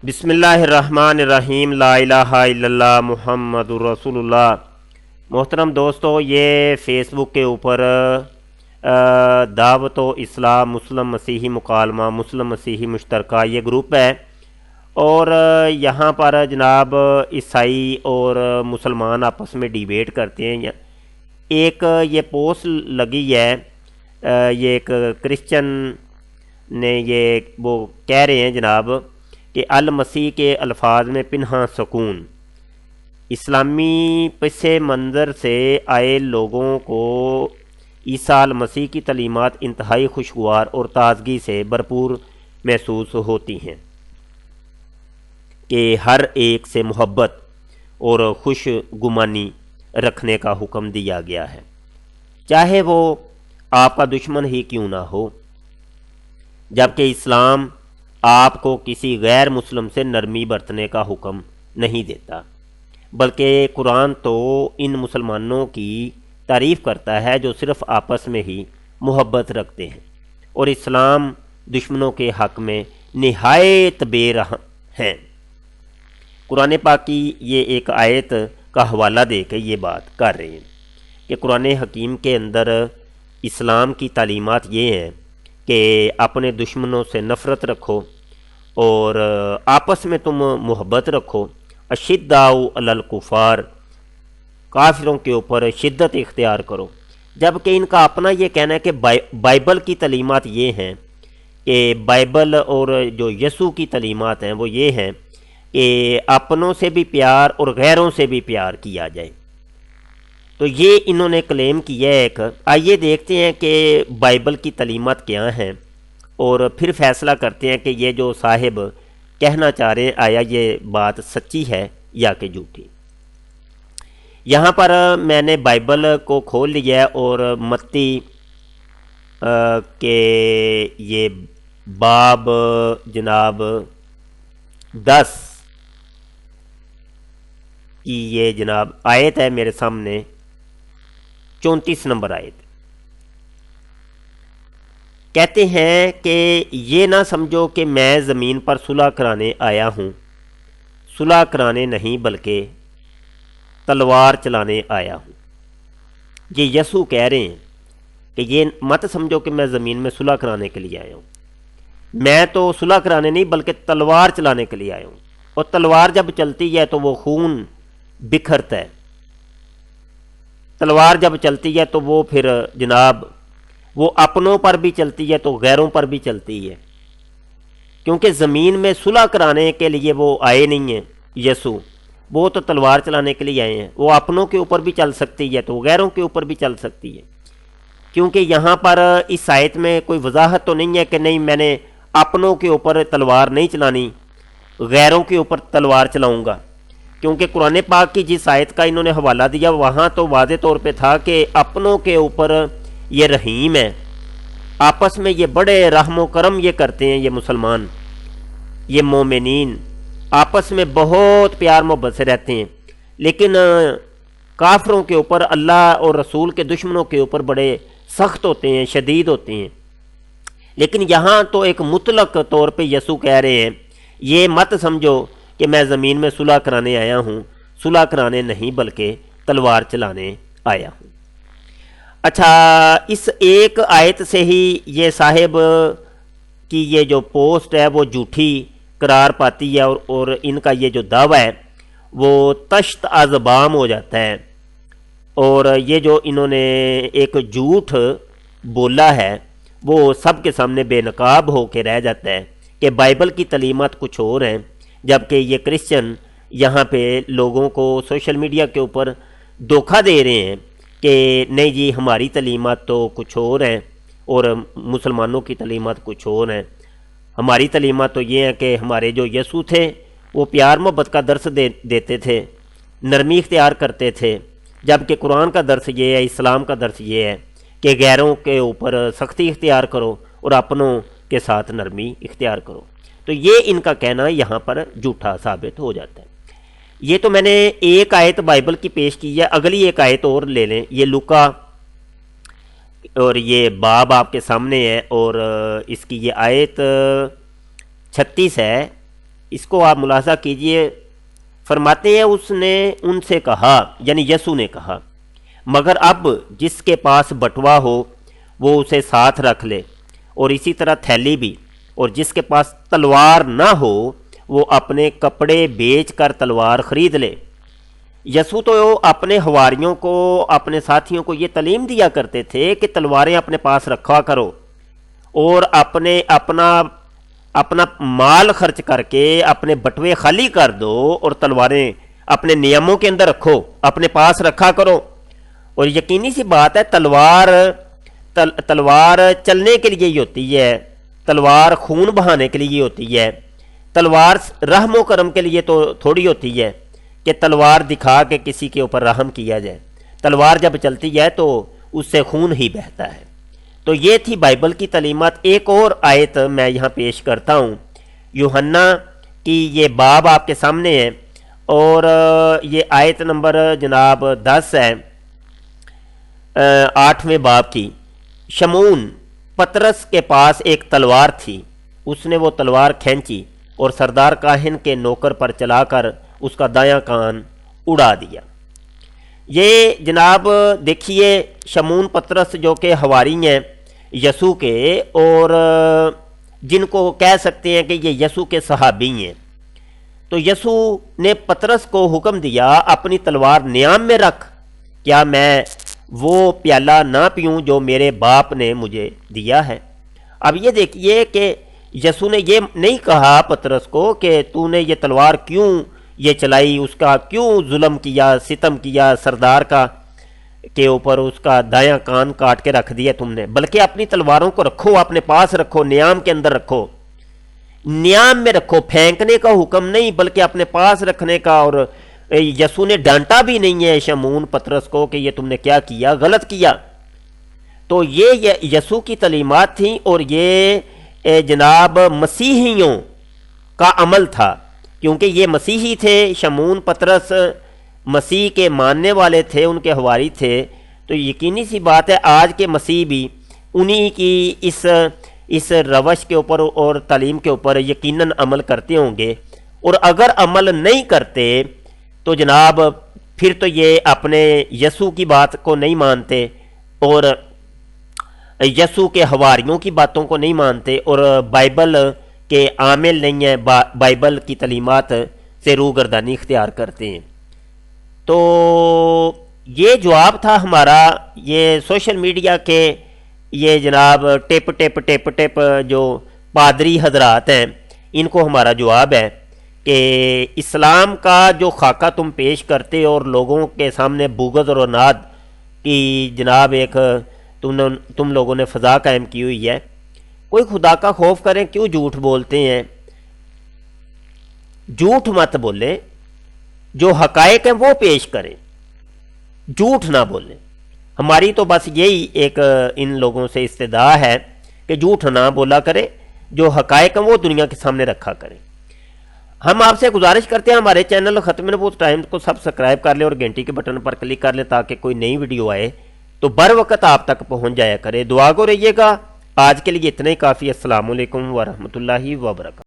بسم اللہ الرحمن الرحیم، لا الہ الا اللہ محمد رسول اللہ۔ محترم دوستو، یہ فیس بک کے اوپر دعوت و اسلام مسلم مسیحی مکالمہ مسلم مسیحی مشترکہ یہ گروپ ہے، اور یہاں پر جناب عیسائی اور مسلمان آپس میں ڈیبیٹ کرتے ہیں۔ ایک یہ پوسٹ لگی ہے، یہ ایک کرسچن نے وہ کہہ رہے ہیں جناب کہ المسیح کے الفاظ میں پنہاں سکون، اسلامی پس منظر سے آئے لوگوں کو عیسیٰ المسیح کی تعلیمات انتہائی خوشگوار اور تازگی سے بھرپور محسوس ہوتی ہیں کہ ہر ایک سے محبت اور خوش گمانی رکھنے کا حکم دیا گیا ہے، چاہے وہ آپ کا دشمن ہی کیوں نہ ہو، جبکہ اسلام آپ کو کسی غیر مسلم سے نرمی برتنے کا حکم نہیں دیتا، بلکہ قرآن تو ان مسلمانوں کی تعریف کرتا ہے جو صرف آپس میں ہی محبت رکھتے ہیں، اور اسلام دشمنوں کے حق میں نہایت بے رحم ہیں۔ قرآن پاک کی یہ ایک آیت کا حوالہ دے کے یہ بات کر رہے ہیں کہ قرآن حکیم کے اندر اسلام کی تعلیمات یہ ہیں کہ اپنے دشمنوں سے نفرت رکھو اور آپس میں تم محبت رکھو، اشداء علی الکفار، کافروں کے اوپر شدت اختیار کرو، جبکہ ان کا اپنا یہ کہنا ہے کہ بائبل کی تعلیمات یہ ہیں کہ بائبل اور جو یسوع کی تعلیمات ہیں وہ یہ ہیں کہ اپنوں سے بھی پیار اور غیروں سے بھی پیار کیا جائے۔ تو یہ انہوں نے کلیم کیا ہے ایک۔ آئیے دیکھتے ہیں کہ بائبل کی تعلیمات کیا ہیں اور پھر فیصلہ کرتے ہیں کہ یہ جو صاحب کہنا چاہ رہے ہیں آیا یہ بات سچی ہے یا کہ جھوٹی۔ یہاں پر میں نے بائبل کو کھول لیا ہے اور متی کہ یہ باب جناب 10 کی یہ جناب آیت ہے میرے سامنے، 34 نمبر آیت۔ کہتے ہیں کہ یہ نہ سمجھو کہ میں زمین پر صلح کرانے آیا ہوں، صلح کرانے نہیں بلکہ تلوار چلانے آیا ہوں۔ یہ یسوع کہہ رہے ہیں کہ یہ مت سمجھو کہ میں زمین میں صلح کرانے کے لیے آیا ہوں، میں تو صلح کرانے نہیں بلکہ تلوار چلانے کے لیے آیا ہوں، اور تلوار جب چلتی ہے تو وہ خون بکھرتا ہے، تلوار جب چلتی ہے تو وہ پھر جناب وہ اپنوں پر بھی چلتی ہے تو غیروں پر بھی چلتی ہے، کیونکہ زمین میں صلح کرانے کے لیے وہ آئے نہیں ہیں یسوع، وہ تو تلوار چلانے کے لیے آئے ہیں۔ وہ اپنوں کے اوپر بھی چل سکتی ہے تو غیروں کے اوپر بھی چل سکتی ہے، کیونکہ یہاں پر اس آیت میں کوئی وضاحت تو نہیں ہے کہ نہیں میں نے اپنوں کے اوپر تلوار نہیں چلانی، غیروں کے اوپر تلوار چلاؤں گا، کیونکہ قرآن پاک کی جس آیت کا انہوں نے حوالہ دیا وہاں تو واضح طور پہ تھا کہ اپنوں کے اوپر یہ رحیم ہے، آپس میں یہ بڑے رحم و کرم یہ کرتے ہیں، یہ مسلمان یہ مومنین آپس میں بہت پیار محبت سے رہتے ہیں، لیکن کافروں کے اوپر اللہ اور رسول کے دشمنوں کے اوپر بڑے سخت ہوتے ہیں، شدید ہوتے ہیں۔ لیکن یہاں تو ایک مطلق طور پہ یسوع کہہ رہے ہیں یہ مت سمجھو کہ میں زمین میں صلح کرانے آیا ہوں، صلح کرانے نہیں بلکہ تلوار چلانے آیا ہوں۔ اچھا، اس ایک آیت سے ہی یہ صاحب کی یہ جو پوسٹ ہے وہ جھوٹی قرار پاتی ہے، اور ان کا یہ جو دعویٰ ہے وہ تشت ازبام ہو جاتا ہے، اور یہ جو انہوں نے ایک جھوٹ بولا ہے وہ سب کے سامنے بے نقاب ہو کے رہ جاتا ہے کہ بائبل کی تعلیمات کچھ اور ہیں، جبکہ یہ کرسچن یہاں پہ لوگوں کو سوشل میڈیا کے اوپر دھوکہ دے رہے ہیں کہ نہیں جی ہماری تعلیمات تو کچھ اور ہیں اور مسلمانوں کی تعلیمات کچھ اور ہیں۔ ہماری تعلیمات تو یہ ہیں کہ ہمارے جو یسوع تھے وہ پیار محبت کا درس دیتے تھے، نرمی اختیار کرتے تھے، جبکہ قرآن کا درس یہ ہے، اسلام کا درس یہ ہے کہ غیروں کے اوپر سختی اختیار کرو اور اپنوں کے ساتھ نرمی اختیار کرو۔ تو یہ ان کا کہنا یہاں پر جھوٹا ثابت ہو جاتا ہے۔ یہ تو میں نے ایک آیت بائبل کی پیش کی ہے، اگلی ایک آیت اور لے لیں، یہ لوکا اور یہ باب آپ کے سامنے ہے، اور اس کی یہ آیت 36 ہے اس کو آپ ملاحظہ کیجئے، فرماتے ہیں اس نے ان سے کہا، یعنی یسوع نے کہا، مگر اب جس کے پاس بٹوا ہو وہ اسے ساتھ رکھ لے، اور اسی طرح تھیلی بھی، اور جس کے پاس تلوار نہ ہو وہ اپنے کپڑے بیچ کر تلوار خرید لے۔ یسوع تو اپنے حواریوں کو، اپنے ساتھیوں کو یہ تعلیم دیا کرتے تھے کہ تلواریں اپنے پاس رکھا کرو، اور اپنا مال خرچ کر کے اپنے بٹوے خالی کر دو، اور تلواریں اپنے نیاموں کے اندر رکھو، اپنے پاس رکھا کرو۔ اور یقینی سی بات ہے، تلوار چلنے کے لیے ہی ہوتی ہے، تلوار خون بہانے کے لیے ہوتی ہے، تلوار رحم و کرم کے لیے تو تھوڑی ہوتی ہے کہ تلوار دکھا کے کسی کے اوپر رحم کیا جائے۔ تلوار جب چلتی ہے تو اس سے خون ہی بہتا ہے۔ تو یہ تھی بائبل کی تعلیمات۔ ایک اور آیت میں یہاں پیش کرتا ہوں، یوحنا کی یہ باب آپ کے سامنے ہے، اور یہ آیت نمبر جناب 10 ہے، 8ویں باب کی۔ شمعون پطرس کے پاس ایک تلوار تھی، اس نے وہ تلوار کھینچی اور سردار کاہن کے نوکر پر چلا کر اس کا دایاں کان اڑا دیا۔ یہ جناب دیکھیے، شمعون پطرس جو کہ حواری ہیں یسوع کے، اور جن کو کہہ سکتے ہیں کہ یہ یسوع کے صحابی ہیں، تو یسوع نے پطرس کو حکم دیا اپنی تلوار نیام میں رکھ، کیا میں وہ پیالہ نہ پیوں جو میرے باپ نے مجھے دیا ہے۔ اب یہ دیکھیے کہ یسوع نے یہ نہیں کہا پطرس کو کہ تو نے یہ تلوار کیوں یہ چلائی، اس کا کیوں ظلم کیا، ستم کیا سردار کا کے اوپر، اس کا دایاں کان کاٹ کے رکھ دیا تم نے، بلکہ اپنی تلواروں کو رکھو، اپنے پاس رکھو، نیام کے اندر رکھو، نیام میں رکھو، پھینکنے کا حکم نہیں بلکہ اپنے پاس رکھنے کا۔ اور یسوع نے ڈانٹا بھی نہیں ہے شمعون پطرس کو کہ یہ تم نے کیا کیا، غلط کیا۔ تو یہ یسوع کی تعلیمات تھیں، اور یہ جناب مسیحیوں کا عمل تھا، کیونکہ یہ مسیحی تھے۔ شمعون پطرس مسیح کے ماننے والے تھے، ان کے حواری تھے، تو یقینی سی بات ہے آج کے مسیح بھی انہی کی اس روش کے اوپر اور تعلیم کے اوپر یقیناً عمل کرتے ہوں گے۔ اور اگر عمل نہیں کرتے تو جناب پھر تو یہ اپنے یسوع کی بات کو نہیں مانتے، اور یسوع کے حواریوں کی باتوں کو نہیں مانتے، اور بائبل کے عامل نہیں ہیں، بائبل کی تعلیمات سے روگردانی اختیار کرتے ہیں۔ تو یہ جواب تھا ہمارا، یہ سوشل میڈیا کے یہ جناب ٹپ جو پادری حضرات ہیں، ان کو ہمارا جواب ہے کہ اسلام کا جو خاکہ تم پیش کرتے اور لوگوں کے سامنے بغض اور عناد کی جناب ایک تم لوگوں نے فضا قائم کی ہوئی ہے، کوئی خدا کا خوف کریں، کیوں جھوٹ بولتے ہیں؟ جھوٹ مت بولیں، جو حقائق ہیں وہ پیش کریں، جھوٹ نہ بولیں۔ ہماری تو بس یہی ایک ان لوگوں سے استدعا ہے کہ جھوٹ نہ بولا کرے، جو حقائق ہیں وہ دنیا کے سامنے رکھا کریں۔ ہم آپ سے گزارش کرتے ہیں ہمارے چینل ختم نبوت ٹائمز کو سبسکرائب کر لیں اور گھنٹی کے بٹن پر کلک کر لیں تاکہ کوئی نئی ویڈیو آئے تو بر وقت آپ تک پہنچ جایا کرے۔ دعا گو رہیے گا۔ آج کے لیے اتنا ہی کافی۔ السلام علیکم ورحمۃ اللہ وبرکاتہ۔